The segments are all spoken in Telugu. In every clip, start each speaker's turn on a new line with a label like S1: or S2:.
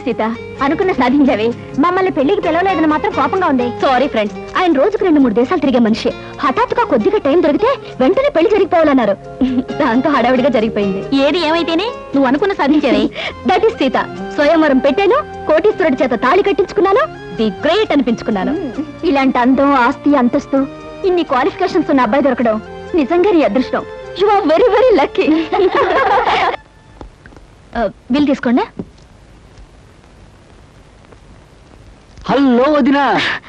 S1: సీత, అనుకున్న సాధించావే. మమ్మల్ని పెళ్లికి పిలవలేదని మాత్రం కోపంగా ఉంది. సారీ ఫ్రెండ్స్, ఆయన రోజుకు 2-3 దేశాలు తిరిగే మనిషి. హఠాత్తుగా కొద్దిగా టైం దొరికితే వెంటనే పెళ్లి జరిగిపోవాలన్నారు. దాంతో హడావిడిగా జరిగిపోయింది. ఏది ఏమైతేనే నువ్వు అనుకున్న సాధించావే. That is Sita. స్వయంవరం పెట్టాను, కోటీశ్వరుడి చేత తాళి కట్టించుకున్నాను, ది గ్రేట్ అనిపించుకున్నాను. ఇలాంటి అందం, ఆస్తి, అంతస్తు, ఇన్ని క్వాలిఫికేషన్స్ ఉన్న అబ్బాయి దొరకడం నిజంగా నీ అదృష్టం. You are very very lucky. Bill తీసుకోండి.
S2: హలో వదినా.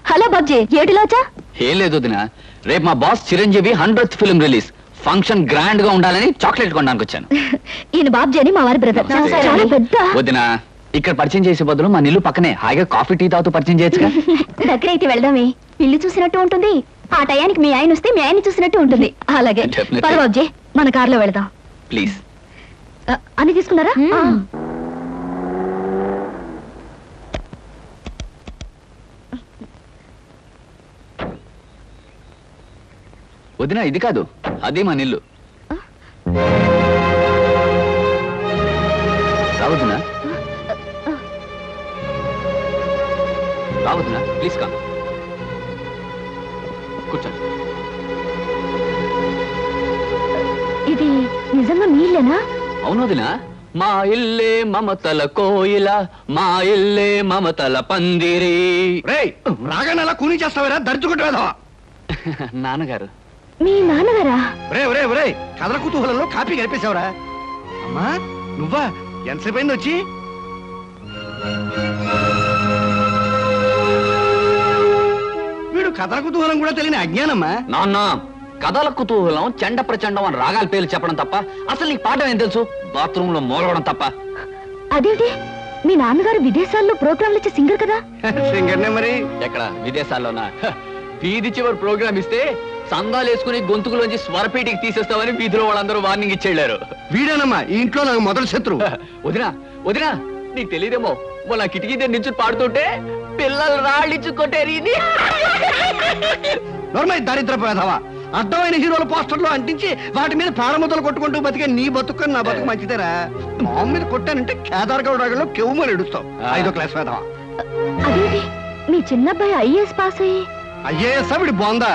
S1: హలో బాబ్జీ, ఏటిలోచా?
S2: ఏం లేదు వదినా, రేపు మా boss Chiranjeevi 100th film release. Function grand గా ఉండాలని చాక్లెట్ కొనడానికి వచ్చాను.
S1: ఈయన బాబ్జీ అని మా వారి బ్రదర్. చాలా పెద్ద.
S2: వదినా, ఇక్కడ పరిచయం చేసే బదులు మా ఇల్లు పక్కనే హాయిగా కాఫీ టీ తాగుతూ పరిచయం చేయొచ్చుగా.
S1: దగ్గర అయితే వెళ్దామే, ఇల్లు చూసినట్టు ఉంటుంది. ఆ టయానికి మీ ఆయన వస్తే మీ ఆయన చూసినట్టు ఉంటుంది. అలాగే పద బాబ్జీ, మన కార్లో వెళ్దాం.
S2: ప్లీజ్.
S1: అన్ని తీసుకున్నారా?
S2: వదినా, ఇది కాదు, అది మా నిల్లు. రావద్దునా? రావద్దునా? ప్లీజ్ కా కూర్చోండి.
S1: ఇది నిజంగా మీ ఇల్లేనా?
S2: అవును వదినా, మా ఇల్లే మమతల కోయిల, మా ఇల్లే మమతల పందిరి.
S3: రాగానే అలా కూని చేస్తావరా, దర్జుకుంటా.
S2: నాన్నగారు.
S1: మీ నాన్నగారా?
S3: కథల కుతూహలంలో కాపీ కలిపేశావురా. అమ్మా నువ్వా? ఎంతసేపు అయింది వచ్చి? వీడు కథల కుతూహలం కూడా తెలియని అజ్ఞానమ్మా.
S2: నాన్న, కథల కుతూహలం చండ ప్రచండం అని రాగాల పేర్లు చెప్పడం తప్ప అసలు నీకు పాఠం ఏం తెలుసు? బాత్రూమ్ లో మూలవడం తప్ప.
S1: అదేంటి, మీ నాన్నగారు విదేశాల్లో ప్రోగ్రాంలు ఇచ్చే సింగర్ కదా?
S3: సింగర్నే మరి.
S2: ఎక్కడ విదేశాల్లోనా? వీధి చివరి ప్రోగ్రామ్ ఇస్తే సందాలు వేసుకుని గొంతుకులోంచి స్వరపేటికి తీసేస్తామని వీధిలో వాళ్ళందరూ వార్నింగ్ ఇచ్చేళ్లారు.
S3: వీడేనమ్మా ఈ ఇంట్లో నాకు మొదటి శత్రువు.
S2: వదినా వదినా, నీకు తెలియదేమో, మొన్న కిటికీ దగ్గర నుంచి పాడుతుంటే పిల్లలు రాళ్ళిచ్చుకొట్టేరి.
S3: నోర్మై దరిద్రపోయేదావా, అర్థమైన హీరోల పోస్టర్లు అంటించి వాటి మీద ప్రాణముద్దలు కొట్టుకుంటూ బతికే నీ బతుకు నా బతుకు మంచిదేరా. మామ మీద కొట్టానంటే కేదార్గౌడ్ రాగంలో కెవ్వుమని ఎడుస్తావు. 5వ క్లాస్ వేదవా.
S1: అదేంటి, మీ చిన్నబ్బాయి ఐఏఎస్ పాస్ అయ్యి?
S3: ఐఏఎస్ వీడి బాగుందా?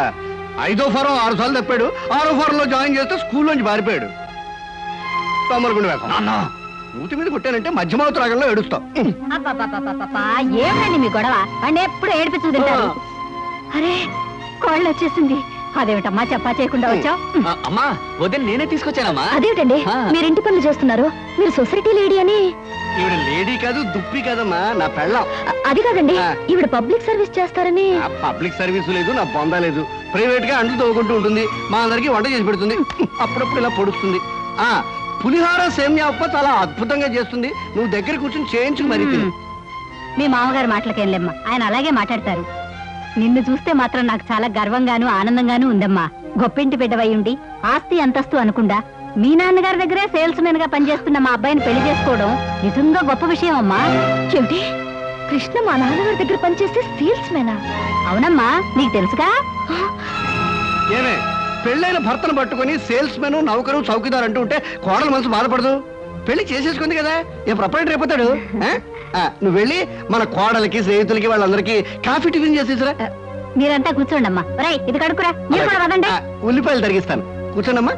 S3: 5వ ఫారం 6 సార్లు తప్పాడు. 6వ ఫారం లో జాయిన్ చేస్తే స్కూల్లోంచి పారిపోయాడు. తొమ్మలగుండి వేసం మూతి మీద కొట్టానంటే మధ్యమావతి రాగంలో ఏడుస్తావు.
S1: ఏమిటండి మీ గొడవ? అంటే ఎప్పుడు ఏడిపించు తింటారు. అరే కోళ్ళు వచ్చేసింది. అదేమిటమ్మా చెప్పా చేయకుండా వచ్చావు?
S2: అమ్మా వదిన నేనే తీసుకొచ్చానమ్మా.
S1: అదేమిటండి మీరు ఇంటి పనులు చేస్తున్నారు? మీరు సొసైటీ లేడీ అని.
S3: ఈవిడ లేడీ కాదు, దుప్పి కాదమ్మా, నా పెళ్ళం.
S1: అది కాదండి, ఈవిడ పబ్లిక్ సర్వీస్ చేస్తారని.
S3: పబ్లిక్ సర్వీస్ లేదు, నా బొందా లేదు. ప్రైవేట్ గా అంట్లు తవ్వుకుంటూ ఉంటుంది, మా అందరికి వంట చేసి పెడుతుంది, అప్పుడప్పుడు ఇలా పొడుస్తుంది. పులిహార సేమ్యా ఉప్ప చాలా అద్భుతంగా చేస్తుంది. నువ్వు దగ్గర కూర్చొని చేయించుకు మరి.
S1: మీ మామగారు మాటలకేం లేమ్మా, ఆయన అలాగే మాట్లాడతారు. నిన్ను చూస్తే మాత్రం నాకు చాలా గర్వంగాను ఆనందంగాను ఉందమ్మా. గొప్పింటి బిడ్డవై ఉండి ఆస్తి అంతస్తు అనుకుండా మీ నాన్నగారి దగ్గరే సేల్స్ మెన్ గా పనిచేస్తున్న మా అబ్బాయిని పెళ్లి చేసుకోవడం నిజంగా గొప్ప విషయం అమ్మా. చెవిటి, కృష్ణ మా నాన్నగారి దగ్గర పనిచేస్తే సేల్స్ మెనా? అవునమ్మా, నీకు తెలుసుగా.
S3: ఏమే, పెళ్ళైన భర్తను పట్టుకుని సేల్స్ మెన్, నౌకరు, చౌకీదార్ అంటూ ఉంటే కోడల మనసు బాధపడదు? పెళ్లి చేసేసుకుంది కదా, ఏ ప్రొపరేటర్ అయిపోతాడు. నువ్వు వెళ్ళి మన కోడలకి, స్నేహితులకి, వాళ్ళందరికీ కాఫీ టిఫిన్ చేసేసిరా.
S1: మీరంతా కూర్చోండమ్మా. ఇది కడుకురా.
S3: ఉల్లిపాయలు తరిగిస్తాను, కూర్చోండమ్మా.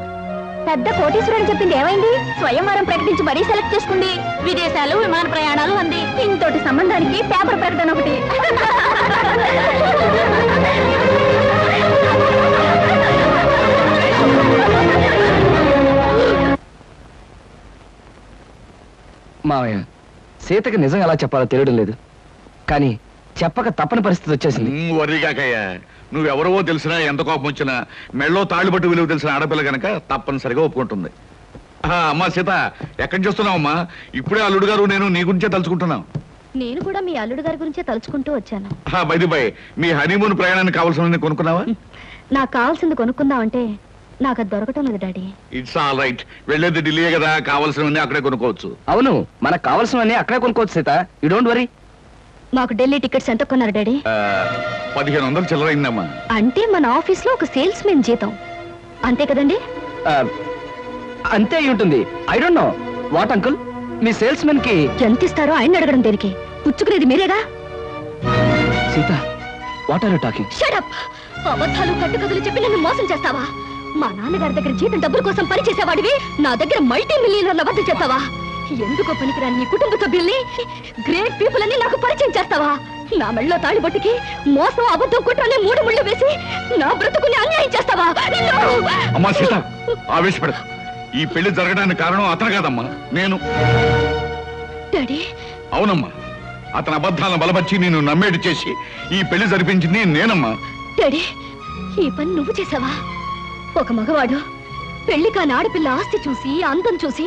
S1: పెద్ద కోటీశ్వరుడు చెప్పింది ఏమైంది? స్వయంవరం ప్రకటించి మరీ సెలెక్ట్ చేసుకుంది. విదేశాలు, విమాన ప్రయాణాలు అంది. ఇంతటి సంబంధానికి పేపర్ ప్రకటన ఒకటి.
S4: మావయ్య, సీతకి నిజం ఎలా చెప్పాలో తెలియడం లేదు, కానీ చెప్పక తప్పని పరిస్థితి వచ్చేసింది.
S5: వరిగాకయ్యా, నువ్వెవరవో తెలిసినా, ఎంత కోపం వచ్చినా, మెళ్ళో తాళ్ళుబట్టు విలువ తెలిసిన ఆడపిల్ల కనుక తప్పనిసరిగా ఒప్పుకుంటుంది. అమ్మా సీత, ఎక్కడి చూస్తున్నావమ్మా? ఇప్పుడే అల్లుడు గారు నేను నీ గురించే తలుచుకుంటున్నాం.
S1: నేను కూడా మీ అల్లుడు గారి గురించే తలుచుకుంటూ వచ్చాను.
S5: బై బై, మీ హనీమూన్ ప్రయాణానికి కావాల్సిన కొనుక్కున్నావా?
S1: నాకు కావాల్సింది కొనుక్కుందామంటే నాకు అది దొరకటం లేదు డాడీ.
S5: ఇట్స్ ఆల్ రైట్, వెళ్ళేది ఢిల్లీ కదా, కావాల్సినవన్నీ అక్కడే కొనుక్కోవచ్చు.
S4: అవును, మనకు కావాల్సినవన్నీ అక్కడే కొనుక్కోవచ్చు సీత, యూ డోంట్ వరీ.
S1: మాకు ఢిల్లీ టికెట్స్ ఎంత కొన్నారు డాడీ?
S5: 1500 చిల్లరైందమ్మా.
S1: అంటే మన ఆఫీస్ లో ఒక సేల్స్ మెన్ జీతం అంతే కదండి?
S4: అంతే అయి ఉంటుంది. I don't know what uncle. మీ సేల్స్ మెన్ కి
S1: ఎంత ఇస్తారో ఆయన అడగడం దేనికి? పుచ్చుకునేది మీరేగా.
S4: Sita, what are you talking?
S1: Shut up. అబద్ధాలు కట్టుకథలు చెప్పి నన్ను మోసం చేస్తావా? మా నాన్నగారి దగ్గర జీతం డబ్బుల కోసం పని చేసేవాడివి నా దగ్గర మల్టీ మిలియనర్ల వద్ద చేస్తావా? ఎందుకో పనికిరాని నీ కుటుంబ సభ్యుల్ని, గ్రేట్ పీపుల్ అని నాకు పరిచయం చేస్తావా? నా మెళ్ళలో తాళిబొట్టుకి మోసం, అబద్ధం, కుట్రని 3 ముళ్ళు వేసి నా బ్రతుకుని అన్యాయం చేస్తావా?
S5: అమ్మా సీత, ఆవేశపడ. ఈ పెళ్లి జరగడానికి కారణం అతను కాదమ్మా, నేను.
S1: డాడీ.
S5: అవునమ్మా, అతని అబద్ధాలను బలపరిచి నేను నమ్మేటి చేసి ఈ పెళ్లి జరిపించింది నేనమ్మా.
S1: డాడీ, ఈ పని నువ్వు చేసావా? ఒక మగవాడు పెళ్లి కాని ఆడపిల్ల ఆస్తి చూసి, అందం చూసి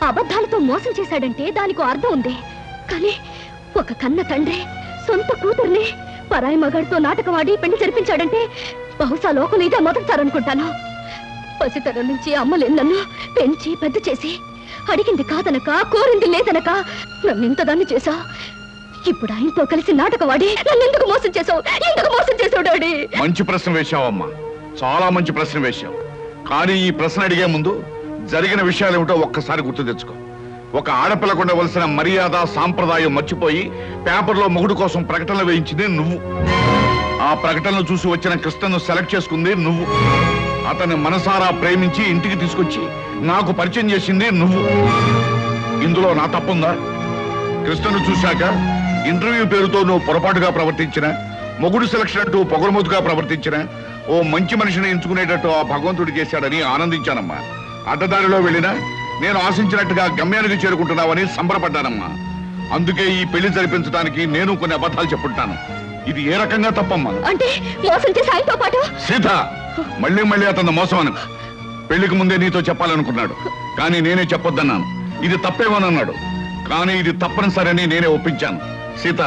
S1: అబద్ధాలతో మోసం చేశాడంటే దానికి అర్థం ఉంది. కానీ ఒక కన్న తండ్రి సొంత కూతుర్ని పరాయి మగాడితో నాటకవాడి పెళ్లి జరిపించాడంటే బహుశా లోకం ఇదే మొదటిసారనుకుంటాను. పసితరం నుంచి అమ్మలేని నన్ను పెంచి పెద్ద చేసి అడిగింది కాదనక, కోరింది లేదనక నన్ను ఇంతదాన్ని చేశా. ఇప్పుడు ఆయనతో కలిసి నాటకవాడి నన్ను ఎందుకు మోసం చేసావు? ఎందుకు మోసం చేసావు డాడీ?
S5: మంచి ప్రశ్న వేశావమ్మా, చాలా మంచి ప్రశ్న వేశావు. కానీ ఈ ప్రశ్న అడిగే ముందు జరిగిన విషయాలు ఏమిటో ఒక్కసారి గుర్తు తెచ్చుకో. ఒక ఆడపిల్లకు ఉండవలసిన మర్యాద, సాంప్రదాయం మర్చిపోయి పేపర్లో మొగుడు కోసం ప్రకటనలు వేయించింది నువ్వు. ఆ ప్రకటనలు చూసి వచ్చిన కృష్ణను సెలెక్ట్ చేసుకుంది నువ్వు. అతన్ని మనసారా ప్రేమించి ఇంటికి తీసుకొచ్చి నాకు పరిచయం చేసింది నువ్వు. ఇందులో నా తప్పుందా? కృష్ణను చూశాక ఇంటర్వ్యూ పేరుతో నువ్వు పొరపాటుగా ప్రవర్తించిన, మొగుడు సెలక్షన్ అంటూ పొగరమోతుగా ప్రవర్తించిన, ఓ మంచి మనిషిని ఎంచుకునేటట్టు ఆ భగవంతుడు చేశాడని ఆనందించానమ్మా. అడ్డదారిలో వెళ్ళినా నేను ఆశించినట్టుగా గమ్యానికి చేరుకుంటున్నావని సంబరపడ్డానమ్మా. అందుకే ఈ పెళ్లి జరిపించడానికి నేను కొన్ని అబద్ధాలు చెప్పుంటాను. ఇది ఏ రకంగా తప్పమ్మా?
S1: అంటే మోసం చేసి ఆయనతో పాటు
S5: సీత, మళ్ళీ మళ్ళీ అతను మోసం అను. పెళ్లికి ముందే నీతో చెప్పాలనుకున్నాడు, కానీ నేనే చెప్పొద్దన్నాను. ఇది తప్పేమోనన్నాడు, కానీ ఇది తప్పనిసరని నేనే ఒప్పించాను. సీత,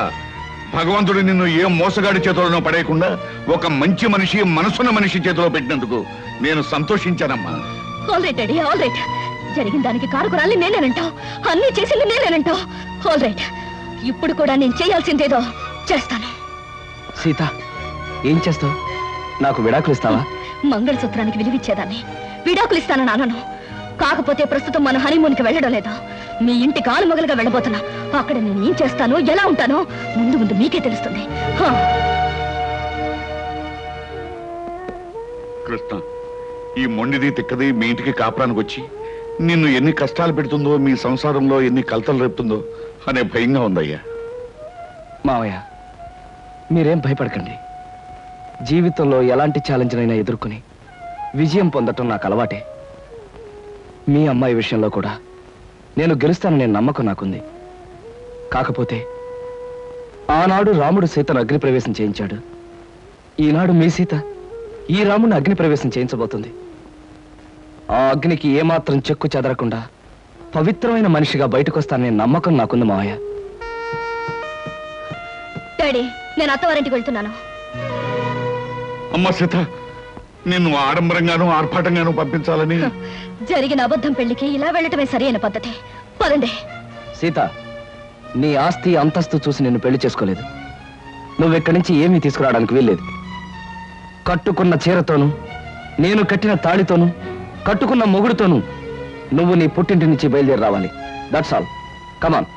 S5: భగవంతుడు నిన్ను ఏ మోసగాడి చేతులను పడేయకుండా ఒక మంచి మనిషి, మనసున్న మనిషి చేతిలో పెట్టినందుకు నేను సంతోషించానమ్మా.
S1: All right daddy, all right. జరిగిన దానికి కారుకురాలి నేనేనంటావు, అన్ని చేసింది నేనేనంటావు. ఆల్ రైట్, ఇప్పుడు కూడా నేను చేయాల్సిందేదో చేస్తాను.
S4: సీత, ఏం చేస్తావు? నాకు విడాకులు ఇస్తావా?
S1: మంగళసూత్రానికి విలువిచ్చేదాన్ని విడాకులు ఇస్తానని అనను. కాకపోతే ప్రస్తుతం మన హనీమూన్కి వెళ్ళడం లేదా, మీ ఇంటి కాలు మొగలుగా వెళ్ళబోతున్నా. అక్కడ నేను ఏం చేస్తానో, ఎలా ఉంటానో ముందు ముందు మీకే తెలుస్తుంది.
S5: కృష్ణ, ఈ మొండిది తిక్కది మీ ఇంటికి కాపురానికి వచ్చి నిన్ను ఎన్ని కష్టాలు పెడుతుందో, మీ సంసారంలో ఎన్ని కలతలు రేపుతుందో అనే భయంగా ఉందయ్యా.
S4: మావయ్య, మీరేం భయపడకండి. జీవితంలో ఎలాంటి ఛాలెంజ్నైనా ఎదుర్కొని విజయం పొందటం నాకు అలవాటే. మీ అమ్మాయి విషయంలో కూడా నేను గెలుస్తాననే నమ్మకం నాకుంది. కాకపోతే ఆనాడు రాముడు సీతను అగ్నిప్రవేశం చేయించాడు. ఈనాడు మీ సీత ఈ రాముడిని అగ్నిప్రవేశం చేయించబోతుంది. ఆ అగ్నికి ఏమాత్రం చెక్కు చెదరకుండా పవిత్రమైన మనిషిగా బయటకొస్తాననే నమ్మకం నాకుంది మావయ్య.
S1: డాడీ, నేను అత్తవారింటికి వెళ్తున్నాను.
S5: అమ్మ సీత, నిన్ను ఆడంబరంగానూ ఆర్భాటంగానూ పంపించాలని
S1: జరిగిన అబద్ధం పెళ్లికి ఇలా వెళ్ళటమే సరైన పద్ధతి. పదండి.
S4: సీత, నీ ఆస్తి అంతస్తు చూసి నిన్ను పెళ్లి చేసుకోలేదు. నువ్వెక్కడి నుంచి ఏమీ తీసుకురావడానికి వీల్లేదు. కట్టుకున్న చీరతోనూ, నేను కట్టిన తాళితోనూ, కట్టుకున్న మొగుడుతోనూ నువ్వు నీ పుట్టింటి నుంచి బయలుదేరి రావాలి. That's all. కమాన్.